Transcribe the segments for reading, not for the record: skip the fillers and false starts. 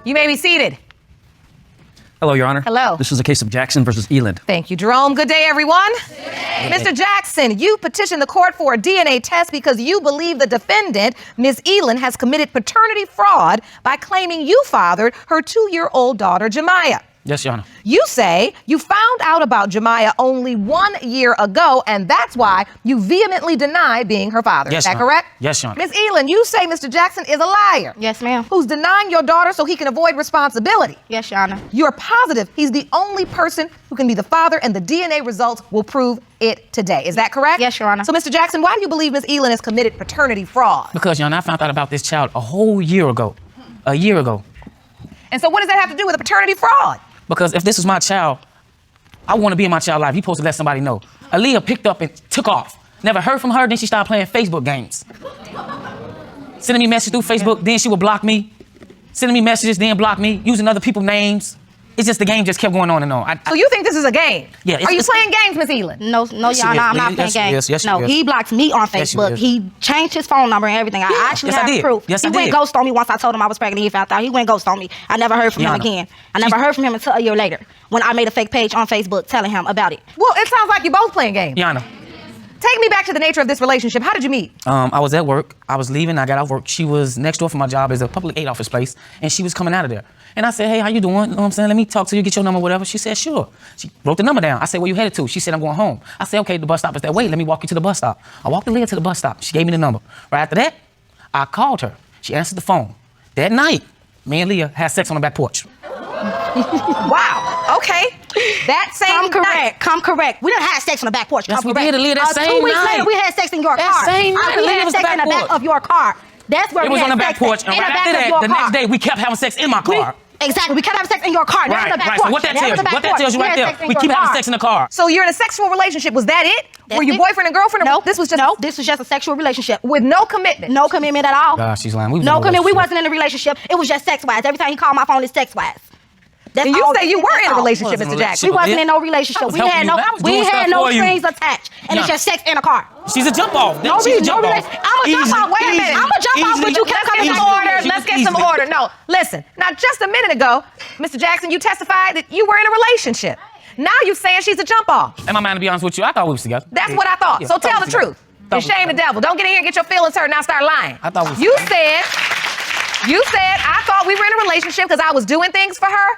You may be seated. Hello, Your Honor. Hello. This is a case of Jackson versus Eland. Thank you, Jerome. Good day, everyone. Mr. Jackson, you petitioned the court for a DNA test because you believe the defendant, Ms. Eland, has committed paternity fraud by claiming you fathered her 2-year-old daughter, Jemiah. Yes, Your Honor. You say you found out about Jemiah only 1 year ago, and that's why you vehemently deny being her father. Yes, Is that Your Honor. correct? Yes, Your Honor. Ms. Eland, you say Mr. Jackson is a liar. Yes, ma'am. Who's denying your daughter so he can avoid responsibility. Yes, Your Honor. You're positive he's the only person who can be the father, and the DNA results will prove it today. Is that correct? Yes, Your Honor. So, Mr. Jackson, why do you believe Ms. Eland has committed paternity fraud? Because, Your Honor, I found out about this child a whole year ago. A year ago. And so what does that have to do with a paternity fraud? Because if this was my child, I want to be in my child's life. You're supposed to let somebody know. Aaliyah picked up and took off. Never heard from her, then she started playing Facebook games. Sending me messages through Facebook, then she would block me. Sending me messages, then block me, using other people's names. It's just the game just kept going on and on. So you think this is a game? Yeah. Are you playing games, Ms. Eland? No, Your Honor, I'm not playing games. Yes, no, he blocked me on Yes, Facebook. He changed his phone number and everything. I actually have proof. Yes, he I went did. ghost on me once I told him I was pregnant. He found out. He went ghost on me. I never heard from him again. I never heard from him until a year later when I made a fake page on Facebook telling him about it. Well, it sounds like you're both playing games. Your Honor. Take me back to the nature of this relationship. How did you meet? I was at work. I was leaving. I got off work. She was next door for my job as a public aid office place, and she was coming out of there. And I said, hey, how you doing? You know what I'm saying? Let me talk to you, get your number, whatever. She said, sure. She wrote the number down. I said, where you headed to? She said, I'm going home. I said, okay, the bus stop is that way. Let me walk you to the bus stop. I walked Aaliyah to the bus stop. She gave me the number. Right after that, I called her. She answered the phone. That night, me and Leah had sex on the back porch. Wow. Okay. That same night. Come correct. We didn't have sex on the back porch. Yes, Come we correct. did, Aaliyah, that same 2 weeks night. later, we had sex in your That car. same night, We Aaliyah had was sex the in the back back porch. of your car. That's where It we was had on the sex back porch, and in right the back after of that, your the car. next day, we kept having sex in my car. Exactly. We kept having sex in your car. That was the back Right. porch. So what that was tells the you? back What that porch. tells you We right had there? sex in We your keep having car. sex in the car. So you're in a sexual relationship. Was that it? Were you it. boyfriend and girlfriend? No, This was just this was just a sexual relationship with no commitment. No commitment at all. Gosh, she's lying. We was No in a commitment. We relationship. wasn't in a relationship. It was just sex wise. Every time he called my phone, it's sex wise. And you say you were in a relationship, Wasn't Mr. a Jackson. We wasn't in no relationship. We had no. We had no strings attached, and it's just sex in a car. She's a jump off. No, She's a jump off. I'm a jump off. Wait a minute. I'm a jump off, but you kept coming Get to some order. Easily. Let's get some order. No, listen. Now, just a minute ago, Mr. Jackson, you testified that you were in a relationship. Now you're saying she's a jump off. And my man, to be honest with you, I thought we was together. That's what I thought. Yeah, So I thought tell we the was truth. together. You shame the devil. Don't get in here and get your feelings hurt. Now start lying. I thought we was You together. said I thought we were in a relationship because I was doing things for her,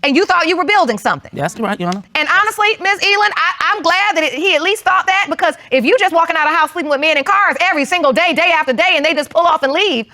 and you thought you were building something. That's right, Your Honor. And honestly, Ms. Eland, I'm glad that he at least thought that, because if you just walking out of the house sleeping with men in cars every single day, day after day, and they just pull off and leave,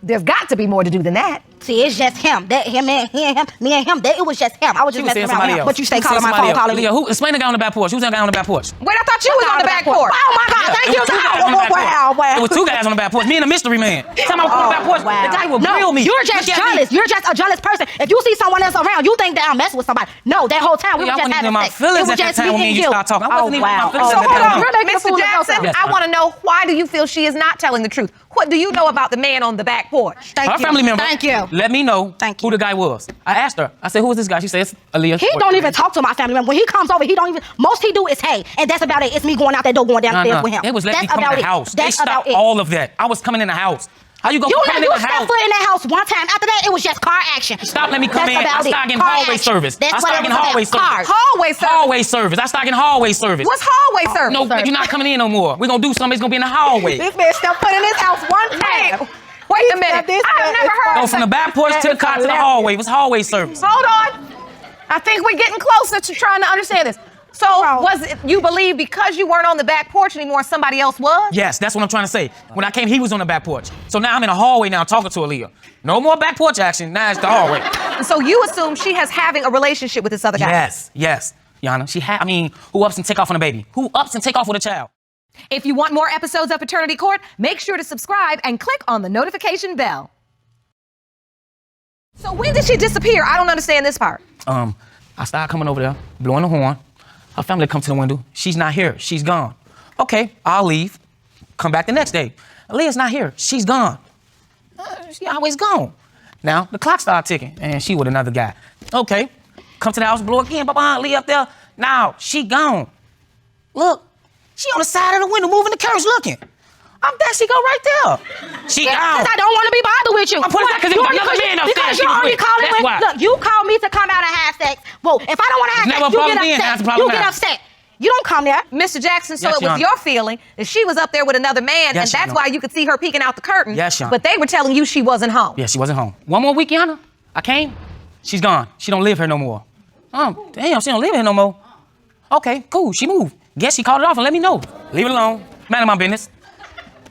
there's got to be more to do than that. See, it's just him. That him and him, me and him. It was just him. I was just messing around with him. But you stay calling my phone, calling me. Who? Explain the guy on the back porch. Who's that guy on the back porch? Wait, I thought you was on the back porch. Oh my God! Thank you. It was 2 guys on the back porch. Me and the mystery man. Tell me on the back porch. The guy will grill me. You're just jealous. You're just a jealous person. If you see someone else around, you think that I'm messing with somebody. No, that whole time we were just having sex. It was just me and you. Oh wow. So hold on, Mr. Jackson, I want to know, why do you feel she is not telling the truth? What do you know about the man on the back porch? Her family member. Thank you. Let me know who the guy was. I asked her. I said, who is this guy? She said, it's Aaliyah. He don't even talk to my family member. When he comes over, he don't even. Most he do is hey, and that's about it. It's me going out that door, going downstairs with him. It was letting me come in the house. They stopped all of that. I was coming in the house. How you gonna come in the house? You stepped foot in that house one time. After that, it was just car action. Stop letting me come in. I started getting hallway service. I started getting hallway service. Hallway service. Hallway service. I started getting hallway service. What's hallway service? No, you're not coming in no more. We're gonna do something. It's gonna be in the hallway. This man stepped foot in his house one time. Wait a minute. I've never heard. Go from the back porch to the car to the hallway. It was hallway service. Hold on. I think we're getting closer to trying to understand this. So was it you believe because you weren't on the back porch anymore, somebody else was? Yes, that's what I'm trying to say. When I came, he was on the back porch. So now I'm in a hallway now talking to Aaliyah. No more back porch action. Now it's the hallway. So you assume she has having a relationship with this other guy? Yes. Yana, who ups and take off on a baby? Who ups and take off with a child? If you want more episodes of Paternity Court, make sure to subscribe and click on the notification bell. So when did she disappear? I don't understand this part. I started coming over there, blowing the horn. Her family come to the window. She's not here. She's gone. Okay, I'll leave. Come back the next day. Aaliyah's not here. She's gone. She always gone. Now, the clock started ticking, and she with another guy. Okay, come to the house, blow again. Bye-bye, Aaliyah up there. Now, she gone. Look, she on the side of the window, moving the curtains, looking. I'm there, she go right there. She Because gone. I don't want to be bothered with you. Of course not, 'cause it was another man upstairs Because she you was only with. calling That's when, why. look, you call me to come out and have sex. Well, if I don't want to have It's sex, never a you problem get then, that's upset. the problem You get now. upset. You don't come there. Mr. Jackson, so Yes, it Your was Honor. your feeling that she was up there with another man, Yes, and that's Your why Honor. you could see her peeking out the curtain. Yes, Your Honor. But they were telling you she wasn't home. Yeah, she wasn't home. One more week, Your Honor. I came. She's gone. She don't live here no more. Damn, she don't live here no more. Okay, cool. She moved. Guess she called it off and let me know. Leave it alone. Man of my business.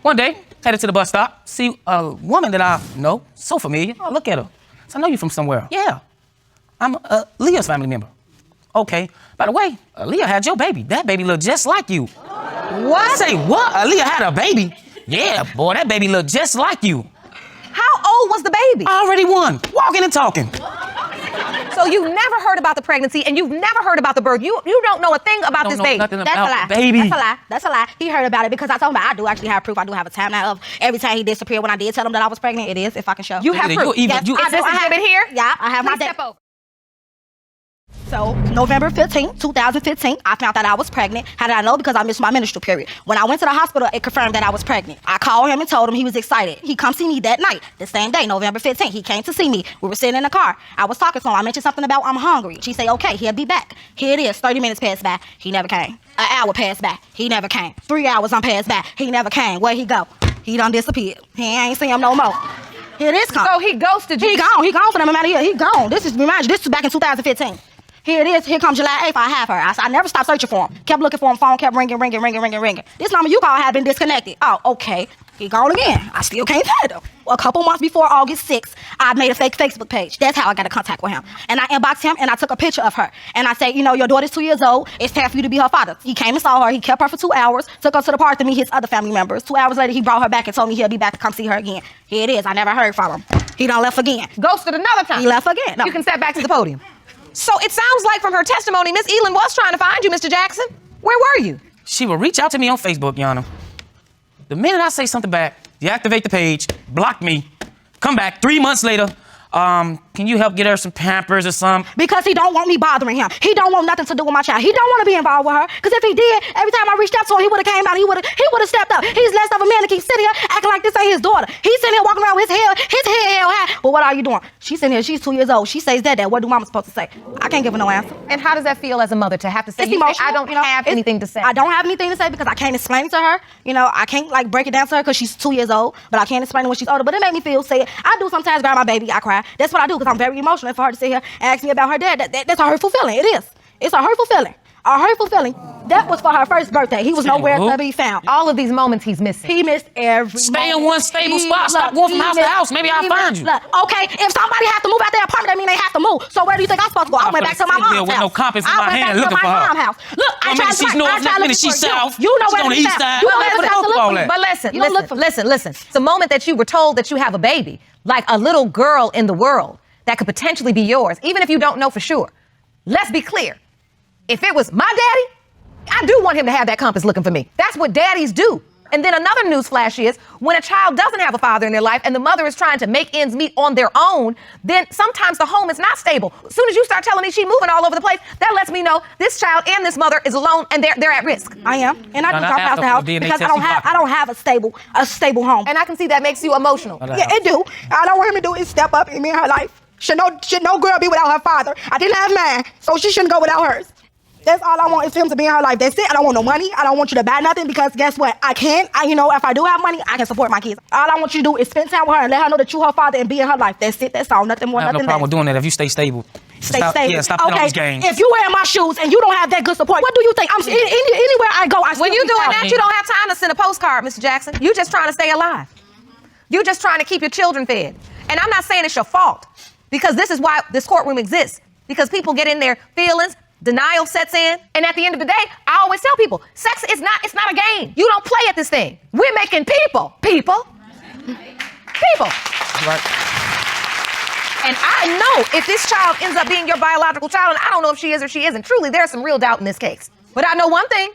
One day, headed to the bus stop. See a woman that I know, so familiar. Oh, look at her. So I know you from somewhere. Yeah. I'm Leah's family member. Okay. By the way, Aaliyah had your baby. That baby looked just like you. What? I say, what? Aaliyah had a baby? Yeah, boy, that baby looked just like you. How old was the baby? I already won. Walking and talking. So you've never heard about the pregnancy and you've never heard about the birth. You don't know a thing about this baby. Nothing That's a lie. about baby. That's a lie. That's a lie. He heard about it because I told him I do actually have proof. I do have a timeline of every time he disappeared. When I did tell him that I was pregnant, it is, if I can show. You have You proof. even- Yes, you- is this I have exhibit here? Yeah, I have my Please step over. So, November 15, 2015, I found out I was pregnant. How did I know? Because I missed my menstrual period. When I went to the hospital, it confirmed that I was pregnant. I called him and told him he was excited. He come see me that night, the same day, November 15. He came to see me. We were sitting in the car. I was talking to him. I mentioned something about I'm hungry. She said, okay, he'll be back. Here it is, 30 minutes passed by. He never came. An hour passed by. He never came. 3 hours on passed by. He never came. Where'd he go? He done disappeared. He ain't seen him no more. Here it is come. So he ghosted you. He gone. He gone for them amount of years. He gone. This is, remind you, this was back in 2015. Here it is. Here comes July 8th. I have her. I never stopped searching for him. Kept looking for him. Phone kept ringing. This number you called had been disconnected. Oh, okay. He gone again. I still can't find him. A couple months before August 6th, I made a fake Facebook page. That's how I got in contact with him. And I inboxed him and I took a picture of her. And I said, you know, your daughter's 2 years old. It's time for you to be her father. He came and saw her. He kept her for 2 hours. Took her to the park to meet his other family members. 2 hours later, he brought her back and told me he'll be back to come see her again. Here it is. I never heard from him. He done left again. Ghosted another time. He left again. No. You can step back to the podium. So it sounds like from her testimony, Miss Elin was trying to find you, Mr. Jackson. Where were you? She will reach out to me on Facebook, Yana. The minute I say something back, deactivate the page, block me, come back 3 months later. Can you help get her some Pampers or something? Because he don't want me bothering him. He don't want nothing to do with my child. He don't want to be involved with her. Because if he did, every time I reached out to him, he would have came out. He would have stepped up. He's less of a man to keep sitting here acting like this ain't his daughter. He's sitting here walking around with his head held high. But what are you doing? She's sitting here. She's 2 years old. She says that. What do mama supposed to say? I can't give her no answer. And how does that feel as a mother to have to say, It's you say, emotional. I don't have anything to say? I don't have anything to say because I can't explain it to her. You know, I can't like break it down to her because she's 2 years old. But I can't explain it when she's older. But it made me feel sad. I do sometimes grab my baby. I cry. That's what I do because I'm very emotional. For her to sit here and ask me about her dad, that's a hurtful feeling. It is. It's a hurtful feeling. A hurtful feeling. That was for her first birthday. He was nowhere to be found. All of these moments he's missing. He missed every Stay moment. in one stable spot. Stop going from house to house. Maybe I'll find you. Look, okay, if somebody has to move out their apartment, that mean they have to move. So where do you think I'm supposed to go? I went back to my I'm mom's finna sit here house. with no compass in I my went hand back to looking my for her. mom's house. Look, I One tried minute to she's look. north, I tried next to minute look she's for you. south. You know She's where on to the east stop. side. You know Where where the to fuck stop. all that? But listen. The moment that you were told that you have a baby, like a little girl in the world that could potentially be yours, even if you don't know for sure. Let's be clear. If it was my daddy, I do want him to have that compass looking for me. That's what daddies do. And then another news flash is when a child doesn't have a father in their life and the mother is trying to make ends meet on their own, then sometimes the home is not stable. As soon as you start telling me she's moving all over the place, that lets me know this child and this mother is alone and they're at risk. I am, and I do Now, drop now, house to house DNA because test, you block I don't have a stable home. And I can see that makes you emotional. Yeah, it do. All I want him to do is step up in me in her life. Should no girl be without her father. I didn't have mine, so she shouldn't go without hers. That's all I want is for him to be in her life. That's it. I don't want no money. I don't want you to buy nothing because guess what? If I do have money, I can support my kids. All I want you to do is spend time with her and let her know that you her father and be in her life. That's it. That's all. Nothing more, I have no nothing problem less. with doing that if you stay stable. Stay stop, stable. Yeah, stop playing all these games. If you wear my shoes and you don't have that good support, what do you think? Anywhere I go, When you're doing that, you don't have time to send a postcard, Mr. Jackson. You're just trying to stay alive. You're just trying to keep your children fed. And I'm not saying it's your fault because this is why this courtroom exists. Because people get in their feelings, denial sets in, and at the end of the day, I always tell people, sex is not a game. You don't play at this thing. We're making people. Right. And I know if this child ends up being your biological child, and I don't know if she is or she isn't, truly, there's some real doubt in this case. But I know one thing,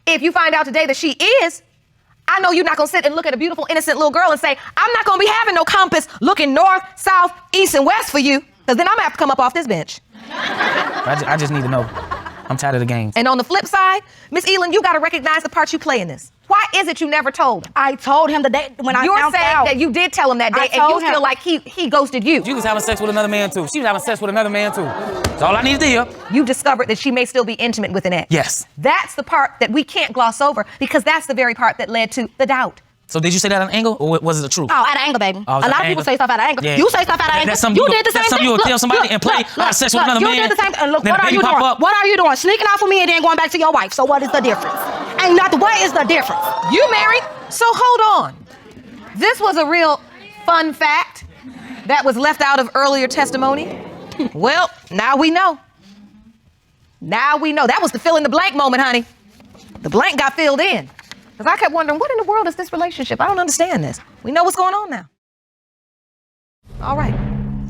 if you find out today that she is, I know you're not gonna sit and look at a beautiful, innocent little girl and say, I'm not gonna be having no compass looking north, south, east, and west for you, because then I'm gonna have to come up off this bench. I just need to know. I'm tired of the games. And on the flip side, Miss Elin, you got to recognize the part you play in this. Why is it you never told him? I told him the day when I You're found saying out. that you did tell him that day, I and you told feel him. like he ghosted you. You was having sex with another man, too. She was having sex with another man, too. That's all I need to hear. You discovered that she may still be intimate with an ex. Yes. That's the part that we can't gloss over because that's the very part that led to the doubt. So did you say that on angle, or was it the truth? Oh, out of anger, baby. Oh, a lot of people say stuff out of anger. Yeah. You say stuff out of anger. That's something you did the same that's something thing. you would tell somebody and play, I had sex with another man. You did the same thing. Look, then what the are baby you pop doing? up. What are you doing? Sneaking off of me and then going back to your wife. So what is the difference? Ain't nothing. What is the difference? You married? So hold on. This was a real fun fact that was left out of earlier testimony. Well, now we know. Now we know. That was the fill in the blank moment, honey. The blank got filled in. Because I kept wondering, what in the world is this relationship? I don't understand this. We know what's going on now. All right.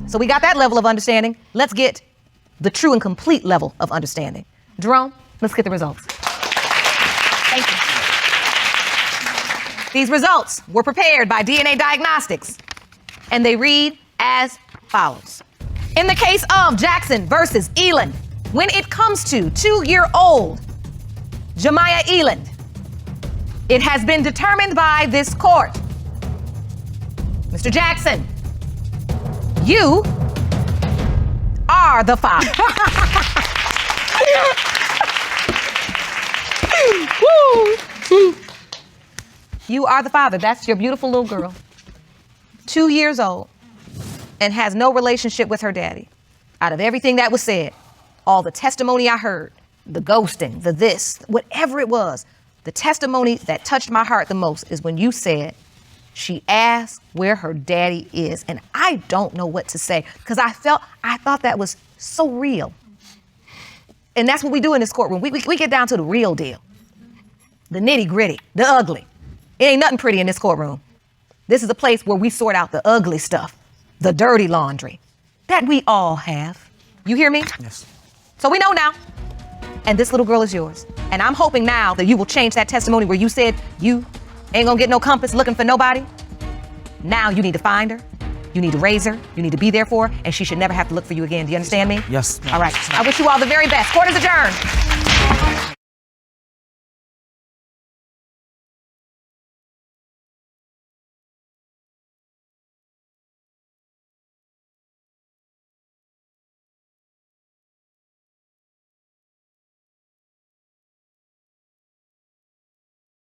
So we got that level of understanding. Let's get the true and complete level of understanding. Jerome, let's get the results. Thank you. These results were prepared by DNA Diagnostics, and they read as follows. In the case of Jackson versus Elin, when it comes to 2-year-old Jemiah Elin, it has been determined by this court. Mr. Jackson, you are the father. You are the father. That's your beautiful little girl. 2 years old and has no relationship with her daddy. Out of everything that was said, all the testimony I heard, the ghosting, the this, whatever it was, the testimony that touched my heart the most is when you said she asked where her daddy is. And I don't know what to say because I thought that was so real. And that's what we do in this courtroom. We get down to the real deal. The nitty gritty, the ugly. It ain't nothing pretty in this courtroom. This is a place where we sort out the ugly stuff, the dirty laundry that we all have. You hear me? Yes. So we know now. And this little girl is yours. And I'm hoping now that you will change that testimony where you said you ain't gonna get no compass looking for nobody. Now you need to find her. You need to raise her. You need to be there for her. And she should never have to look for you again. Do you understand me? Yes. All right. I wish you all the very best. Court is adjourned.